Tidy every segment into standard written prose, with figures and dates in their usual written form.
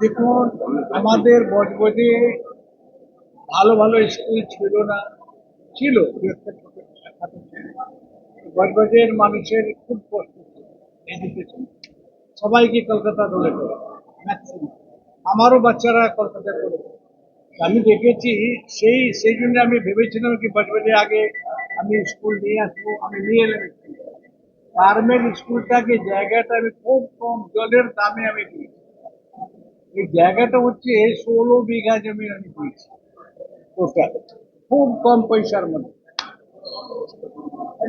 দেখুন, আমাদের বজবজে ভালো ভালো স্কুল ছিল না, ছিল দু একটা ছোটখাটো ছিল। বজবজের মানুষের খুব কষ্ট ছিল এডুকেশন। সবাইকে কলকাতা দৌড়ে করে, ম্যাক্সিমাম আমারও বাচ্চারা কলকাতায় পড়ে। আমি দেখেছি, সেই জন্য আমি ভেবেছিলাম কি বজবজে আগে আমি স্কুল নিয়ে আসবো, আমি নিয়ে এলাম। গার্মেন্ট স্কুলটাকে জায়গাটা আমি খুব কম জলের দামে আমি দিয়েছি। এই জায়গাটা হচ্ছে 16 বিঘা জমি আমি দিয়েছি টোটাল, খুব কম পয়সার মধ্যে।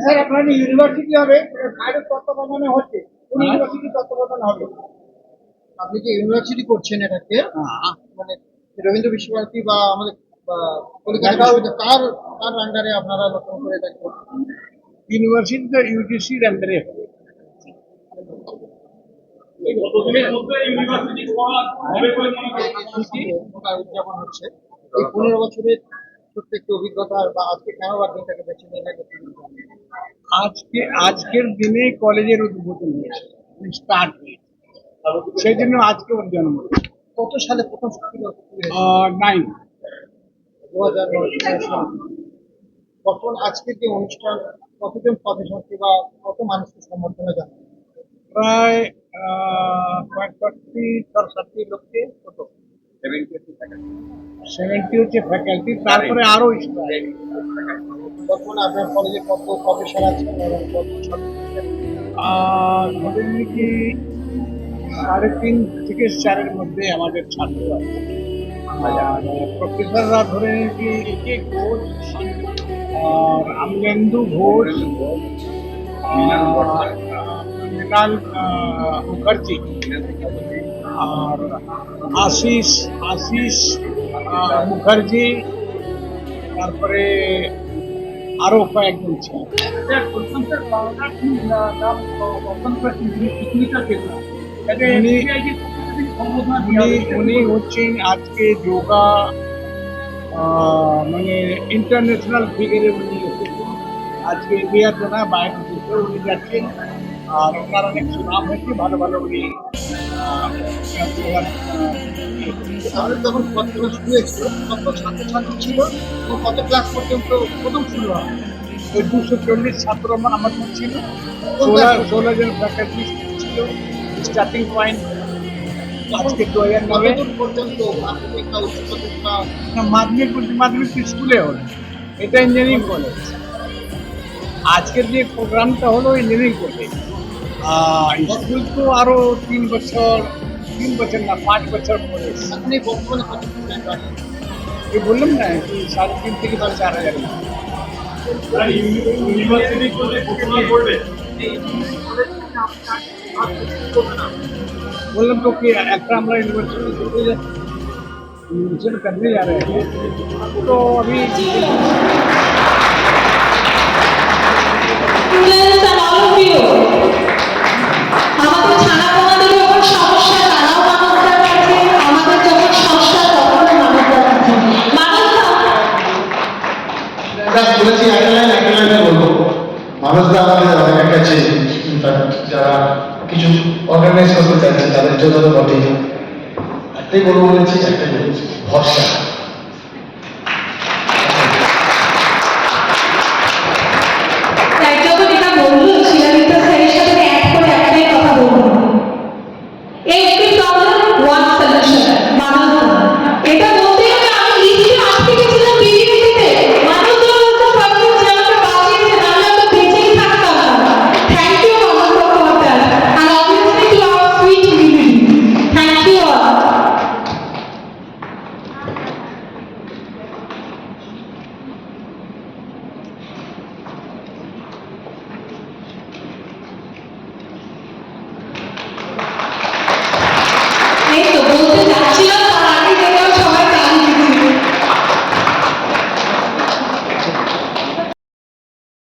স্যার, আপনার ইউনিভার্সিটি হবে বাইরের তত্ত্বাবধানে হচ্ছে, কোন ইউনিভার্সিটি তত্ত্বাবধানে হবে? আপনি যে ইউনিভার্সিটি করছেন এটাকে, মানে রবীন্দ্র বিশ্বভারতী বা আমাদের কলকাতা, কার কার আন্ডারে আপনারা নতুন করে এটা করছেন? ইউনিভার্সিটিটা ইউজিসির আন্ডারে হবে। উদযাপন হচ্ছে এই 15 বছরের ছোট্ট একটি অভিজ্ঞতা, বা আজকে কেন দিনটাকে বেছে নিলেন? আজকের দিনে কলেজের উদ্বোধন হয়েছে, স্টার্ট হয়েছে, সেই জন্য আজকে ওর জন্ম। কত সালে প্রথম ছুটি? 9 2009। তখন আজকের যে অনুষ্ঠান, কতজন পদযাত্রী বা কত মানুষকে সমর্থনে জানান? প্রায় 60 লোককে। কত? 70 হচ্ছে ফ্যাকাল্টি, তারপরে আরো স্টুডেন্ট। তখন আপনার কলেজে কত প্রফেসর আছেন এবং কত ছাত্র? ধরেন কি 3.5 থেকে 4-এর মধ্যে আমাদের ছাত্র আছে। প্রফেসররা ধরে কি ঘোষ, আর আমলেন্দু ঘোষ, মৃণাল মুখার্জি, আর আশিস মুখার্জি, তারপরে আরো কয়েকজন ছিল। উনি হচ্ছেন আজকে যোগা মানে ইন্টারন্যাশনাল ফিগারে উনি আজকে ইন্ডিয়াতে না, বাইরে দেশে উনি যাচ্ছেন। আর ওনার অনেক সুনাম হয়েছে, ভালো ভালো উনি। তখন কতটা শুরু হয়েছিল, কত ছাত্রছাত্রী ছিল, কত ক্লাস পর্যন্ত প্রথম শুরু হয়? ওই 240 ছাত্র আমার ছিল, 16 জন ফ্যাকাল্টি ছিল স্টার্টিং পয়েন্ট। আজকে 2009 পর্যন্ত মাধ্যমিক স্কুলে হলো, এটা ইঞ্জিনিয়ারিং কলেজ। আজকের যে প্রোগ্রামটা হলো ইঞ্জিনিয়ারিং কলেজ। স্কুল তো আরো 3 বছর না 5 বছর পরে। আপনি বর্তমানে এই বললাম না, 3.5 থেকে 4,000। बोलम तो कि एक्स्ट्रा हमारा यूनिवर्सिटी करने जा रहे हैं, तो अभी মানুষরা আমাদের অনেক একটা যারা কিছু অর্গানাইজ করতে চাচ্ছে তাদের জন্য তো বটেই। একটাই বলবো বলেছি, একটাই বলেছি, ভরসা।